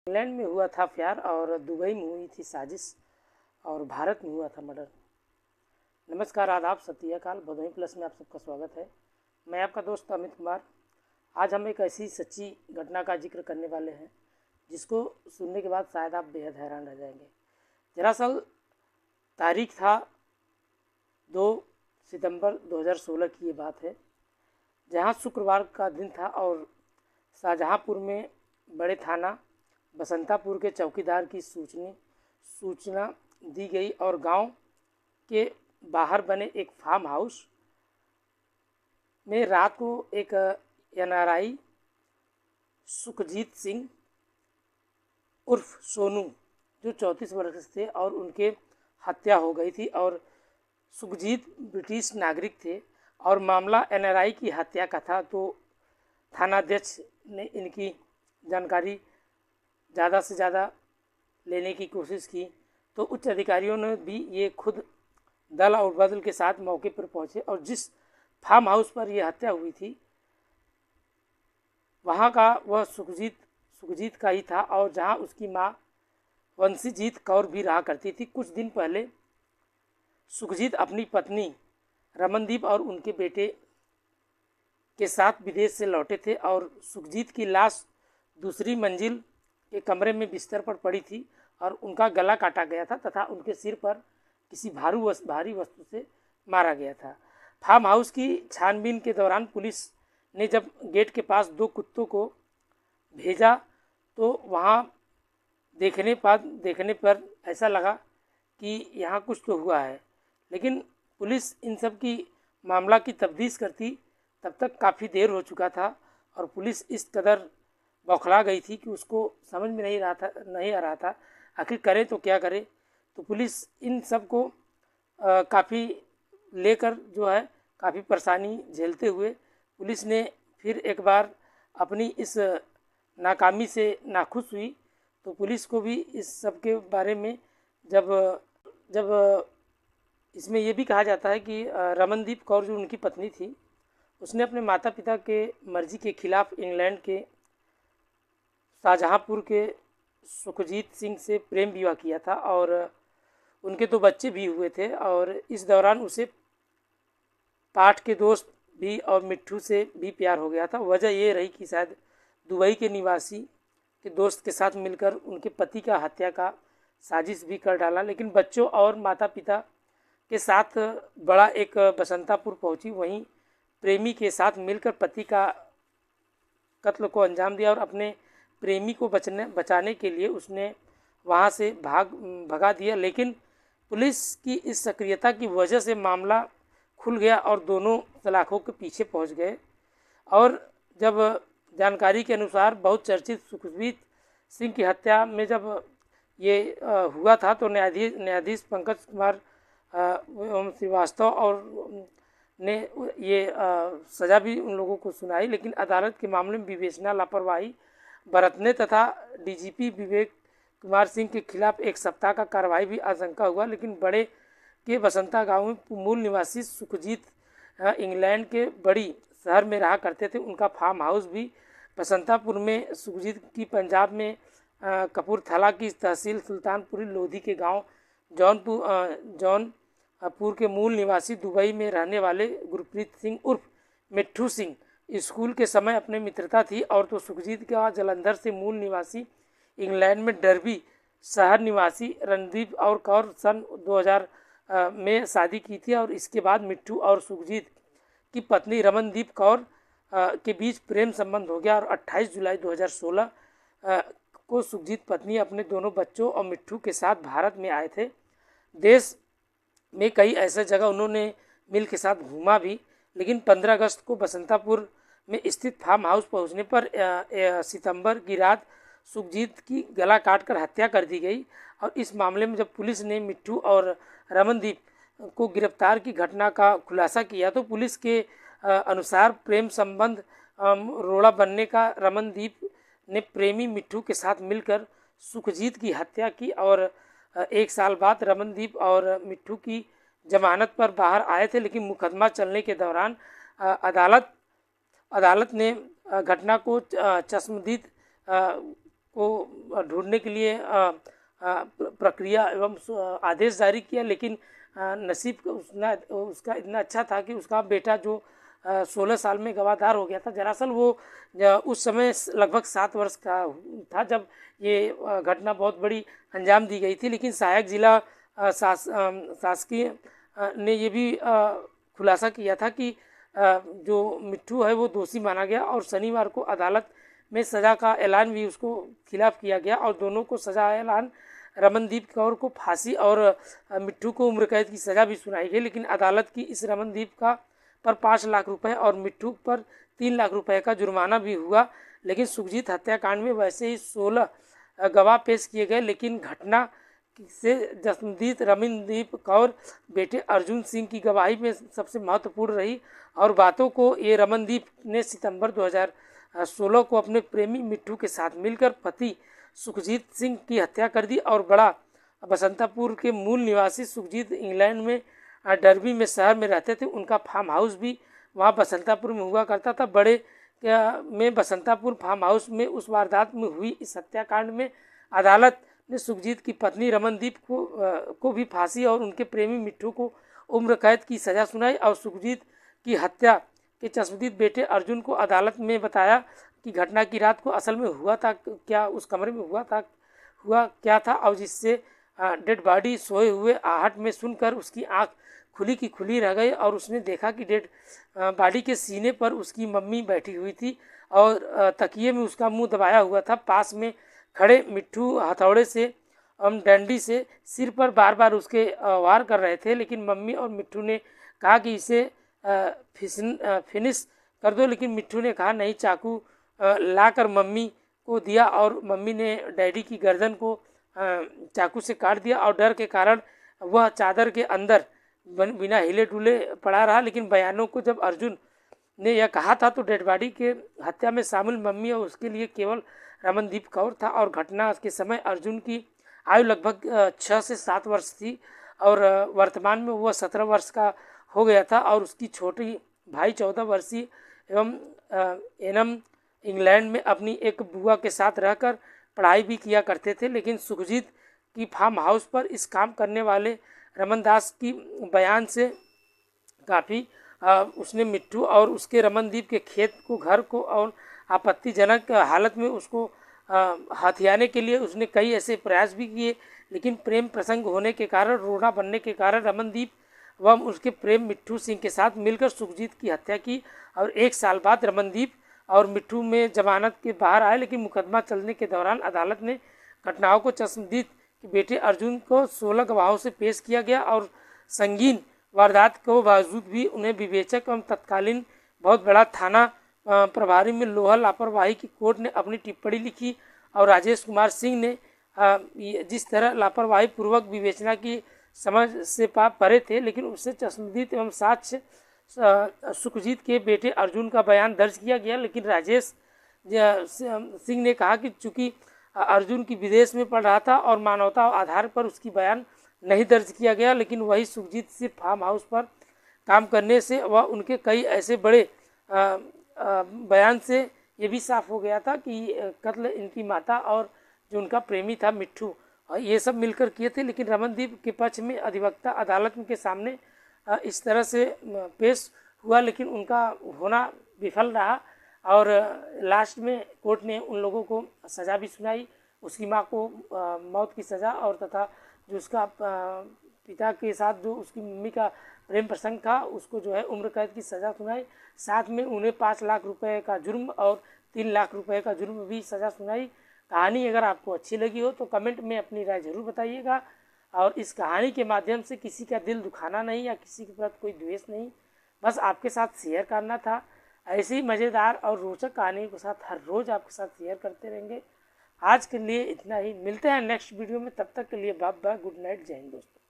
England में हुआ था प्यार और दुबई में हुई थी साजिश और भारत में हुआ था मर्डर। नमस्कार, आदाब, सत श्री अकाल। भदोही प्लस में आप सबका स्वागत है। मैं आपका दोस्त अमित कुमार। आज हम एक ऐसी सच्ची घटना का जिक्र करने वाले हैं जिसको सुनने के बाद शायद आप बेहद हैरान रह जाएंगे। दरअसल तारीख था 2 सितंबर 2016 की ये बात है, जहां शुक्रवार का दिन था और शाहजहांपुर में बड़े थाना बसंतापुर के चौकीदार की सूचना दी गई और गांव के बाहर बने एक फार्म हाउस में रात को एक एनआरआई सुखजीत सिंह उर्फ सोनू जो 34 वर्ष थे और उनके हत्या हो गई थी। और सुखजीत ब्रिटिश नागरिक थे और मामला एनआरआई की हत्या का था। तो थानाध्यक्ष ने इनकी जानकारी ज़्यादा से ज़्यादा लेने की कोशिश की, तो उच्च अधिकारियों ने भी ये खुद दल और बदल के साथ मौके पर पहुंचे और जिस फार्म हाउस पर यह हत्या हुई थी वहां का वह सुखजीत का ही था और जहां उसकी मां वंशीजीत कौर भी रहा करती थी। कुछ दिन पहले सुखजीत अपनी पत्नी रमनदीप और उनके बेटे के साथ विदेश से लौटे थे और सुखजीत की लाश दूसरी मंजिल के कमरे में बिस्तर पर पड़ी थी और उनका गला काटा गया था तथा उनके सिर पर किसी भारी वस्तु से मारा गया था। फार्म हाउस की छानबीन के दौरान पुलिस ने जब गेट के पास 2 कुत्तों को भेजा तो वहां देखने पर ऐसा लगा कि यहाँ कुछ तो हुआ है, लेकिन पुलिस इन सब की मामला की तफ्तीश करती तब तक काफ़ी देर हो चुका था और पुलिस इस कदर बौखला गई थी कि उसको समझ में नहीं आ रहा था आखिर करे तो क्या करे। तो पुलिस इन सब को काफ़ी लेकर जो है काफ़ी परेशानी झेलते हुए पुलिस ने फिर एक बार अपनी इस नाकामी से नाखुश हुई। तो पुलिस को भी इस सब के बारे में जब इसमें ये भी कहा जाता है कि रमनदीप कौर जो उनकी पत्नी थी उसने अपने माता पिता के मर्जी के खिलाफ इंग्लैंड के शाहजहांपुर के सुखजीत सिंह से प्रेम विवाह किया था और उनके 2 बच्चे भी हुए थे। और इस दौरान उसे पाठ के दोस्त भी और मिट्ठू से भी प्यार हो गया था। वजह ये रही कि शायद दुबई के निवासी के दोस्त के साथ मिलकर उनके पति का हत्या का साजिश भी कर डाला, लेकिन बच्चों और माता पिता के साथ बड़ा एक बसंतापुर पहुंची। वहीं प्रेमी के साथ मिलकर पति का कत्ल को अंजाम दिया और अपने प्रेमी को बचाने के लिए उसने वहां से भगा दिया। लेकिन पुलिस की इस सक्रियता की वजह से मामला खुल गया और दोनों सलाखों के पीछे पहुंच गए। और जब जानकारी के अनुसार बहुत चर्चित सुखजीत सिंह की हत्या में जब ये हुआ था तो न्यायाधीश पंकज कुमार श्रीवास्तव और ने ये सज़ा भी उन लोगों को सुनाई, लेकिन अदालत के मामले में विवेचना लापरवाही बरतने तथा डीजीपी विवेक कुमार सिंह के खिलाफ 1 सप्ताह का कार्रवाई भी आशंका हुआ। लेकिन बड़े के बसंता गांव में मूल निवासी सुखजीत इंग्लैंड के बड़ी शहर में रहा करते थे। उनका फार्म हाउस भी बसंतापुर में सुखजीत की पंजाब में कपूरथला की तहसील सुल्तानपुरी लोधी के गांव जौनपुर के मूल निवासी दुबई में रहने वाले गुरप्रीत सिंह उर्फ मिट्ठू सिंह स्कूल के समय अपने मित्रता थी। और तो सुखजीत का जलंधर से मूल निवासी इंग्लैंड में डर्बी शहर निवासी रणदीप और कौर सन 2000 में शादी की थी और इसके बाद मिट्ठू और सुखजीत की पत्नी रमनदीप कौर के बीच प्रेम संबंध हो गया और 28 जुलाई 2016 को सुखजीत पत्नी अपने दोनों बच्चों और मिट्ठू के साथ भारत में आए थे। देश में कई ऐसे जगह उन्होंने मिल के साथ घूमा भी, लेकिन 15 अगस्त को बसंतापुर में स्थित फार्म हाउस पहुंचने पर सितंबर की रात सुखजीत की गला काटकर हत्या कर दी गई। और इस मामले में जब पुलिस ने मिट्ठू और रमनदीप को गिरफ्तार की घटना का खुलासा किया तो पुलिस के अनुसार प्रेम संबंध रोड़ा बनने का रमनदीप ने प्रेमी मिट्ठू के साथ मिलकर सुखजीत की हत्या की और 1 साल बाद रमनदीप और मिट्ठू की जमानत पर बाहर आए थे। लेकिन मुकदमा चलने के दौरान अदालत ने घटना को चश्मदीद को ढूंढने के लिए प्रक्रिया एवं आदेश जारी किया, लेकिन नसीब उसका इतना अच्छा था कि उसका बेटा जो 16 साल में गवादार हो गया था। दरअसल वो उस समय लगभग 7 वर्ष का था जब ये घटना बहुत बड़ी अंजाम दी गई थी। लेकिन सहायक जिला शासकीय ने ये भी खुलासा किया था कि जो मिट्ठू है वो दोषी माना गया और शनिवार को अदालत में सज़ा का ऐलान भी उसको खिलाफ किया गया और दोनों को सज़ा ऐलान रमनदीप कौर को फांसी और मिट्ठू को उम्र कैद की सज़ा भी सुनाई गई। लेकिन अदालत की इस रमनदीप का पर 5 लाख रुपए और मिट्ठू पर 3 लाख रुपए का जुर्माना भी हुआ। लेकिन सुखजीत हत्याकांड में वैसे ही 16 गवाह पेश किए गए, लेकिन घटना से जसनदीप रमनदीप कौर बेटे अर्जुन सिंह की गवाही में सबसे महत्वपूर्ण रही और बातों को ये रमनदीप ने सितंबर 2016 को अपने प्रेमी मिट्ठू के साथ मिलकर पति सुखजीत सिंह की हत्या कर दी। और बड़ा बसंतापुर के मूल निवासी सुखजीत इंग्लैंड में डर्बी में शहर में रहते थे। उनका फार्म हाउस भी वहाँ बसंतापुर में हुआ करता था। बड़े में बसंतापुर फार्म हाउस में उस वारदात में हुई इस हत्याकांड में अदालत ने सुखजीत की पत्नी रमनदीप को भी फांसी और उनके प्रेमी मिट्ठू को उम्र कैद की सज़ा सुनाई। और सुखजीत की हत्या के चश्मदीद बेटे अर्जुन को अदालत में बताया कि घटना की रात को असल में हुआ था क्या, उस कमरे में हुआ क्या था, और जिससे डेड बॉडी सोए हुए आहट में सुनकर उसकी आंख खुली की खुली रह गई और उसने देखा कि डेड बॉडी के सीने पर उसकी मम्मी बैठी हुई थी और तकिए में उसका मुंह दबाया हुआ था। पास में खड़े मिट्ठू हथौड़े से डंडी से सिर पर बार बार उसके वार कर रहे थे। लेकिन मम्मी और मिट्ठू ने कहा कि इसे फिनिश कर दो, लेकिन मिट्ठू ने कहा नहीं। चाकू लाकर मम्मी को दिया और मम्मी ने डैडी की गर्दन को चाकू से काट दिया और डर के कारण वह चादर के अंदर बिना हिले डुले पड़ा रहा। लेकिन बयानों को जब अर्जुन ने यह कहा था तो डेड बॉडी के हत्या में शामिल मम्मी और उसके लिए केवल रमनदीप कौर था और घटना के समय अर्जुन की आयु लगभग 6 से 7 वर्ष थी और वर्तमान में वह 17 वर्ष का हो गया था और उसकी छोटी भाई 14 वर्षीय एवं एनम इंग्लैंड में अपनी एक बुआ के साथ रहकर पढ़ाई भी किया करते थे। लेकिन सुखजीत की फार्म हाउस पर इस काम करने वाले रमनदास की बयान से काफ़ी उसने मिट्ठू और उसके रमनदीप के खेत को, घर को और आपत्तिजनक हालत में उसको हथियाने के लिए उसने कई ऐसे प्रयास भी किए। लेकिन प्रेम प्रसंग होने के कारण, रोना बनने के कारण रमनदीप व उसके प्रेम मिट्ठू सिंह के साथ मिलकर सुखजीत की हत्या की और 1 साल बाद रमनदीप और मिट्ठू में जमानत के बाहर आए। लेकिन मुकदमा चलने के दौरान अदालत ने घटनाओं को चश्मदीद के बेटे अर्जुन को 16 गवाहों से पेश किया गया और संगीन वारदात के बावजूद भी उन्हें विवेचक एवं तत्कालीन बहुत बड़ा थाना प्रभारी में लोहा लापरवाही की कोर्ट ने अपनी टिप्पणी लिखी और राजेश कुमार सिंह ने जिस तरह लापरवाही पूर्वक विवेचना की समझ से परे थे, लेकिन उससे चश्मदीद एवं साक्ष्य सुखजीत के बेटे अर्जुन का बयान दर्ज किया गया। लेकिन राजेश सिंह ने कहा कि चूंकि अर्जुन की विदेश में पढ़ रहा था और मानवता आधार पर उसकी बयान नहीं दर्ज किया गया। लेकिन वही सुखजीत सिर्फ फार्म हाउस पर काम करने से व उनके कई ऐसे बड़े बयान से ये भी साफ हो गया था कि कत्ल इनकी माता और जो उनका प्रेमी था मिट्ठू, ये सब मिलकर किए थे। लेकिन रमनदीप के पक्ष में अधिवक्ता अदालत के सामने इस तरह से पेश हुआ, लेकिन उनका होना विफल रहा और लास्ट में कोर्ट ने उन लोगों को सज़ा भी सुनाई। उसकी माँ को मौत की सज़ा और तथा जो उसका पिता के साथ जो उसकी मम्मी का प्रेम प्रसंग था उसको जो है उम्र कैद की सज़ा सुनाई। साथ में उन्हें 5 लाख रुपए का जुर्म और 3 लाख रुपए का जुर्म भी सज़ा सुनाई। कहानी अगर आपको अच्छी लगी हो तो कमेंट में अपनी राय ज़रूर बताइएगा और इस कहानी के माध्यम से किसी का दिल दुखाना नहीं या किसी के प्रति कोई द्वेष नहीं, बस आपके साथ शेयर करना था। ऐसी ही मज़ेदार और रोचक कहानी के साथ हर रोज़ आपके साथ शेयर करते रहेंगे। आज के लिए इतना ही, मिलते हैं नेक्स्ट वीडियो में, तब तक के लिए बाय बाय, गुड नाइट, जय हिंद दोस्तों।